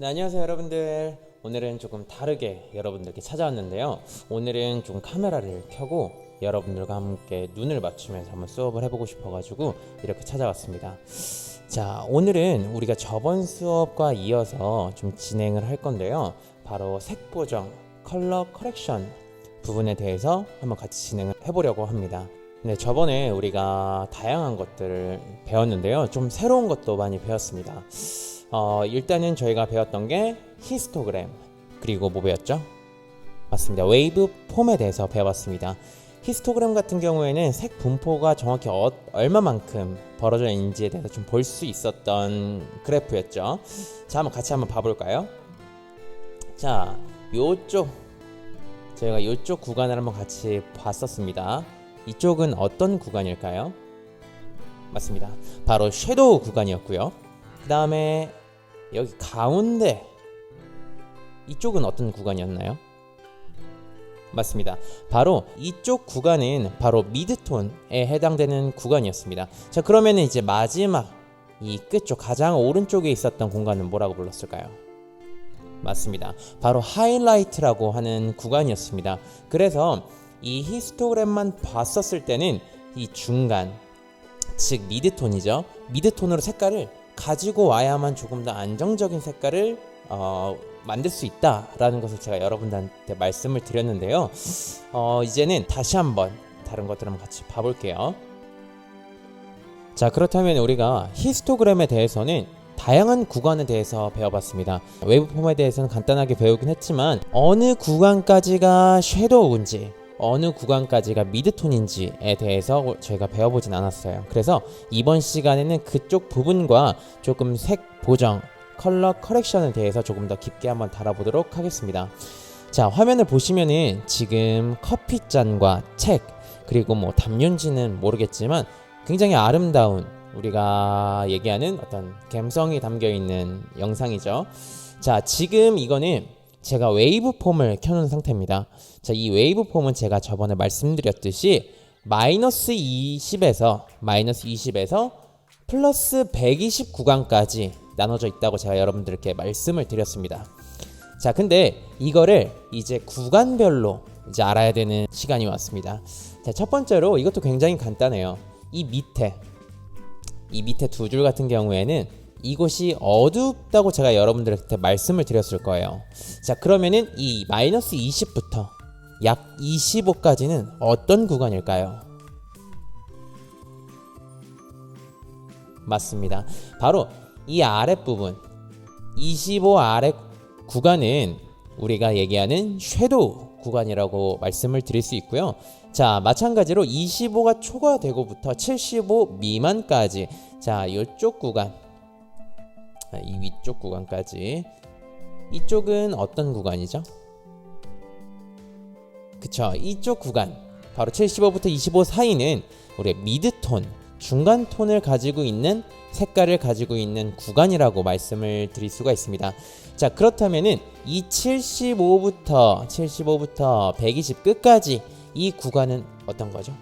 네, 안녕하세요 여러분들. 오늘은 조금 다르게 여러분들께 찾아왔는데요. 오늘은 좀 카메라를 켜고 여러분들과 함께 눈을 맞추면서 한번 수업을 해보고 싶어가지고 이렇게 찾아왔습니다. 자, 오늘은 우리가 저번 수업과 이어서 좀 진행을 할 건데요. 바로 색 보정, 컬러 커렉션 부분에 대해서 한번 같이 진행을 해보려고 합니다. 네, 저번에 우리가 다양한 것들을 배웠는데요. 좀 새로운 것도 많이 배웠습니다. 일단은 저희가 배웠던 게 히스토그램, 그리고 뭐 배웠죠? 맞습니다. 웨이브 폼에 대해서 배워봤습니다. 히스토그램 같은 경우에는 색 분포가 정확히 얼마만큼 벌어져 있는지에 대해서 좀 볼 수 있었던 그래프였죠. 자, 한번 같이 한번 봐볼까요? 자, 저희가 요쪽 구간을 한번 같이 봤었습니다. 이쪽은 어떤 구간일까요? 맞습니다. 바로 섀도우 구간이었고요. 그 다음에 여기 가운데 이쪽은 어떤 구간이었나요? 맞습니다. 바로 이쪽 구간은 바로 미드톤에 해당되는 구간이었습니다. 자, 그러면 이제 마지막 이 끝쪽 가장 오른쪽에 있었던 공간은 뭐라고 불렀을까요? 맞습니다. 바로 하이라이트라고 하는 구간이었습니다. 그래서 이 히스토그램만 봤었을 때는 이 중간, 즉 미드톤이죠. 미드톤으로 색깔을 가지고 와야만 조금 더 안정적인 색깔을 만들 수 있다라는 것을 제가 여러분들한테 말씀을 드렸는데요. 이제는 다시 한번 다른 것들 한번 같이 봐볼게요. 자, 그렇다면 우리가 히스토그램에 대해서는 다양한 구간에 대해서 배워봤습니다. 웨이브폼에 대해서는 간단하게 배우긴 했지만 어느 구간까지가 섀도우인지 어느 구간까지가 미드톤인지에 대해서 저희가 배워보진 않았어요. 그래서 이번 시간에는 그쪽 부분과 조금 색 보정, 컬러 커렉션에 대해서 조금 더 깊게 한번 다뤄보도록 하겠습니다. 자, 화면을 보시면은 지금 커피잔과 책, 그리고 뭐 담요인지는 모르겠지만 굉장히 아름다운 우리가 얘기하는 어떤 감성이 담겨있는 영상이죠. 자, 지금 이거는 제가 웨이브 폼을 켜놓은 상태입니다. 자, 이 웨이브 폼은 제가 저번에 말씀드렸듯이 마이너스 20에서 플러스 120 구간까지 나눠져 있다고 제가 여러분들께 말씀을 드렸습니다. 자, 근데 이거를 이제 구간별로 이제 알아야 되는 시간이 왔습니다. 자, 첫 번째로 이것도 굉장히 간단해요. 이 밑에 두 줄 같은 경우에는 이곳이 어둡다고 제가 여러분들한테 말씀을 드렸을 거예요. 자, 그러면은 이 마이너스 20부터 약 25까지는 어떤 구간일까요? 맞습니다. 바로 이 아랫부분 25 아래 구간은 우리가 얘기하는 섀도우 구간이라고 말씀을 드릴 수 있고요. 자, 마찬가지로 25가 초과되고부터 75 미만까지, 자, 이쪽 구간, 이 위쪽 구간까지, 이쪽은 어떤 구간이죠? 그쵸, 이쪽 구간 바로 75부터 25 사이는 우리의 미드톤, 중간 톤을 가지고 있는 색깔을 가지고 있는 구간이라고 말씀을 드릴 수가 있습니다. 자, 그렇다면은 이 75부터 120 끝까지 이 구간은 어떤 거죠?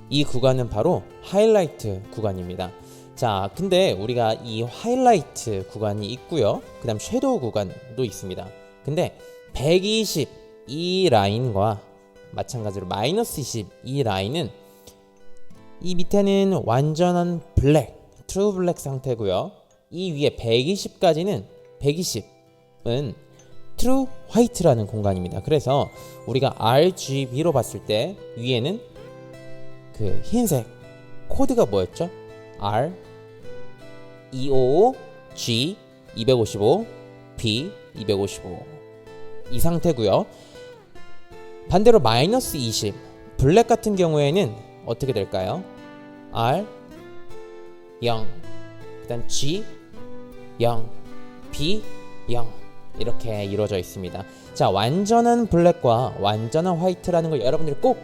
이 구간은 바로 하이라이트 구간입니다. 자, 근데 우리가 이 하이라이트 구간이 있고요. 그 다음 섀도우 구간도 있습니다. 근데 120 이 라인과 마찬가지로 마이너스 20 이 라인은 이 밑에는 완전한 블랙, 트루 블랙 상태고요. 이 위에 120까지는 120은 트루 화이트라는 공간입니다. 그래서 우리가 RGB로 봤을 때 위에는 그 흰색 코드가 뭐였죠? R 255 G 255 B 255 이 상태고요. 반대로 마이너스 20 블랙 같은 경우에는 어떻게 될까요? R 0, 그 다음 G 0, B 0 이렇게 이루어져 있습니다. 자, 완전한 블랙과 완전한 화이트라는 걸 여러분들이 꼭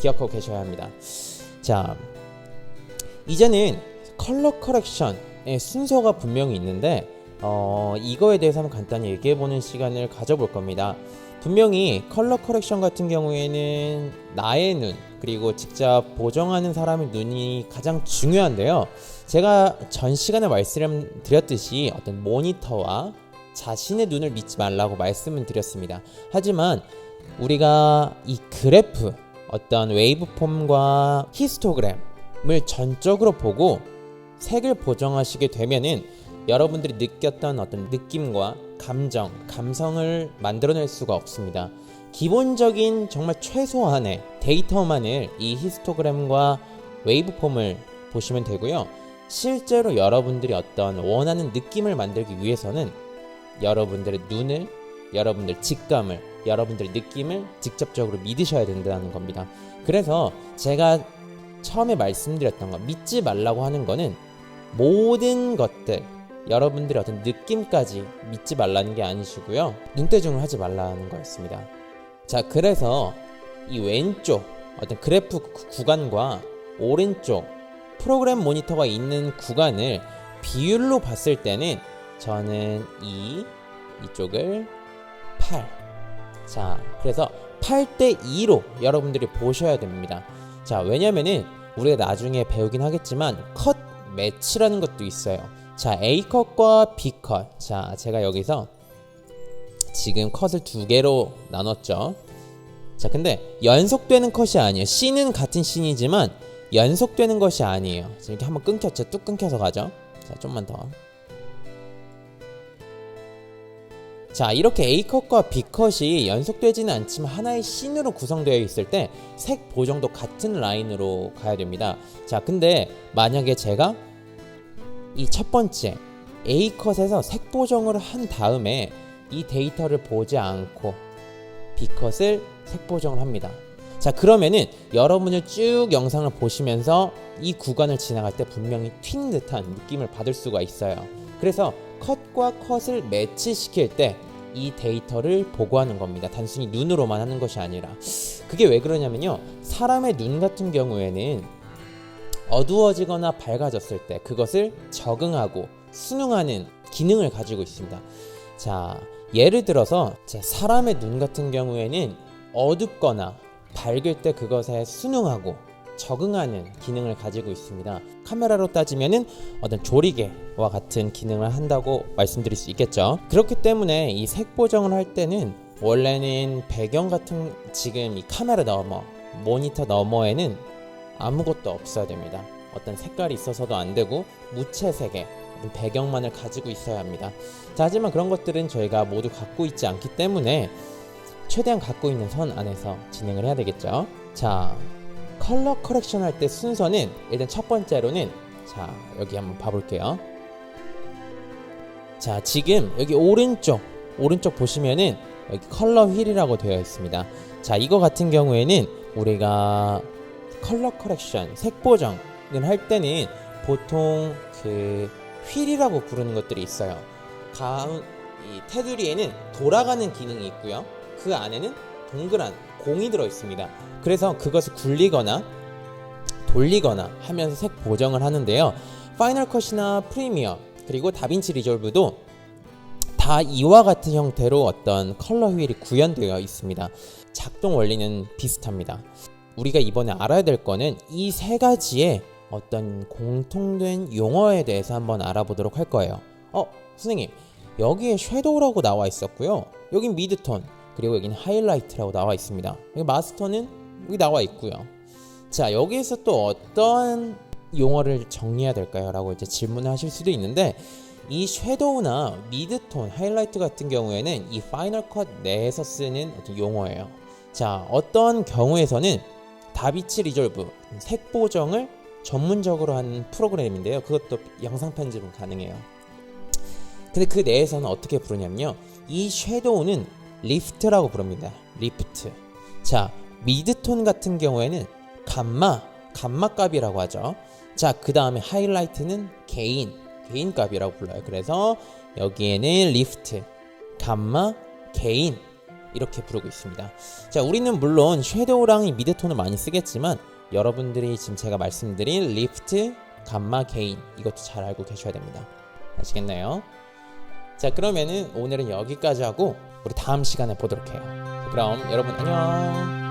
기억하고 계셔야 합니다. 자, 이제는 컬러 커렉션의 순서가 분명히 있는데 이거에 대해서 한번 간단히 얘기해보는 시간을 가져볼 겁니다. 분명히 컬러 커렉션 같은 경우에는 나의 눈 그리고 직접 보정하는 사람의 눈이 가장 중요한데요. 제가 전 시간에 말씀드렸듯이 어떤 모니터와 자신의 눈을 믿지 말라고 말씀을 드렸습니다. 하지만 우리가 이 그래프 어떤 웨이브폼과 히스토그램을 전적으로 보고 색을 보정하시게 되면은 여러분들이 느꼈던 어떤 느낌과 감정, 감성을 만들어낼 수가 없습니다. 기본적인 정말 최소한의 데이터만을 이 히스토그램과 웨이브폼을 보시면 되고요. 실제로 여러분들이 어떤 원하는 느낌을 만들기 위해서는 여러분들의 눈을, 여러분들 직감을, 여러분들의 느낌을 직접적으로 믿으셔야 된다는 겁니다. 그래서 제가 처음에 말씀드렸던 거, 믿지 말라고 하는 거는 모든 것들, 여러분들의 어떤 느낌까지 믿지 말라는 게 아니시고요. 눈대중을 하지 말라는 거였습니다. 자, 그래서 이 왼쪽 어떤 그래프 구간과 오른쪽 프로그램 모니터가 있는 구간을 비율로 봤을 때는 저는 이쪽을 8. 자, 그래서 8:2로 여러분들이 보셔야 됩니다. 자, 왜냐면은 우리가 나중에 배우긴 하겠지만 컷 매치라는 것도 있어요. 자, A컷과 B컷. 자, 제가 여기서 지금 컷을 2개로 나눴죠. 자, 근데 연속되는 컷이 아니에요. 씬은 같은 씬이지만 연속되는 것이 아니에요. 이렇게 한번 끊겼죠. 뚝 끊겨서 가죠. 자, 좀만 더. 자, 이렇게 A컷과 B컷이 연속되지는 않지만 하나의 씬으로 구성되어 있을 때 색 보정도 같은 라인으로 가야 됩니다. 자, 근데 만약에 제가 이 첫 번째 A컷에서 색 보정을 한 다음에 이 데이터를 보지 않고 B컷을 색 보정을 합니다. 자, 그러면은 여러분을 쭉 영상을 보시면서 이 구간을 지나갈 때 분명히 튄 듯한 느낌을 받을 수가 있어요. 그래서 컷과 컷을 매치시킬 때 이 데이터를 보고하는 겁니다. 단순히 눈으로만 하는 것이 아니라. 그게 왜 그러냐면요, 사람의 눈 같은 경우에는 어두워지거나 밝아졌을 때 그것을 적응하고 순응하는 기능을 가지고 있습니다. 자, 예를 들어서 사람의 눈 같은 경우에는 어둡거나 밝을 때 그것에 순응하고 적응하는 기능을 가지고 있습니다. 카메라로 따지면은 어떤 조리개와 같은 기능을 한다고 말씀드릴 수 있겠죠. 그렇기 때문에 이 색 보정을 할 때는 원래는 배경 같은, 지금 이 카메라 너머, 모니터 너머에는 아무것도 없어야 됩니다. 어떤 색깔이 있어서도 안 되고 무채색의 배경만을 가지고 있어야 합니다. 자, 하지만 그런 것들은 저희가 모두 갖고 있지 않기 때문에 최대한 갖고 있는 선 안에서 진행을 해야 되겠죠. 자, 컬러 커렉션 할 때 순서는 일단 첫 번째로는, 자, 여기 한번 봐볼게요. 자, 지금 여기 오른쪽 보시면은 여기 컬러 휠이라고 되어 있습니다. 자, 이거 같은 경우에는 우리가 컬러 커렉션, 색 보정을 할 때는 보통 그 휠이라고 부르는 것들이 있어요. 이 테두리에는 돌아가는 기능이 있고요. 그 안에는 동그란 공이 들어 있습니다. 그래서 그것을 굴리거나 돌리거나 하면서 색 보정을 하는데요. 파이널 컷이나 프리미어 그리고 다빈치 리졸브도 다 이와 같은 형태로 어떤 컬러 휠이 구현되어 있습니다. 작동 원리는 비슷합니다. 우리가 이번에 알아야 될 거는 이 세 가지의 어떤 공통된 용어에 대해서 한번 알아보도록 할 거예요. 선생님, 여기에 섀도우라고 나와 있었고요. 여긴 미드톤, 그리고 여기는 하이라이트라고 나와 있습니다. 여기 마스터는 여기 나와 있고요. 자, 여기에서 또 어떤 용어를 정리해야 될까요? 라고 이제 질문을 하실 수도 있는데, 이 섀도우나 미드톤, 하이라이트 같은 경우에는 이 파이널 컷 내에서 쓰는 어떤 용어예요. 자, 어떤 경우에서는 다빈치 리졸브, 색 보정을 전문적으로 하는 프로그램인데요. 그것도 영상 편집은 가능해요. 근데 그 내에서는 어떻게 부르냐면요, 이 섀도우는 리프트라고 부릅니다. 리프트. 자, 미드톤 같은 경우에는 감마 값이라고 하죠. 자, 그 다음에 하이라이트는 게인 값이라고 불러요. 그래서 여기에는 리프트, 감마, 게인 이렇게 부르고 있습니다. 자, 우리는 물론 섀도우랑 이 미드톤을 많이 쓰겠지만 여러분들이 지금 제가 말씀드린 리프트, 감마, 게인 이것도 잘 알고 계셔야 됩니다. 아시겠나요? 자, 그러면은 오늘은 여기까지 하고 우리 다음 시간에 보도록 해요. 그럼 여러분 안녕.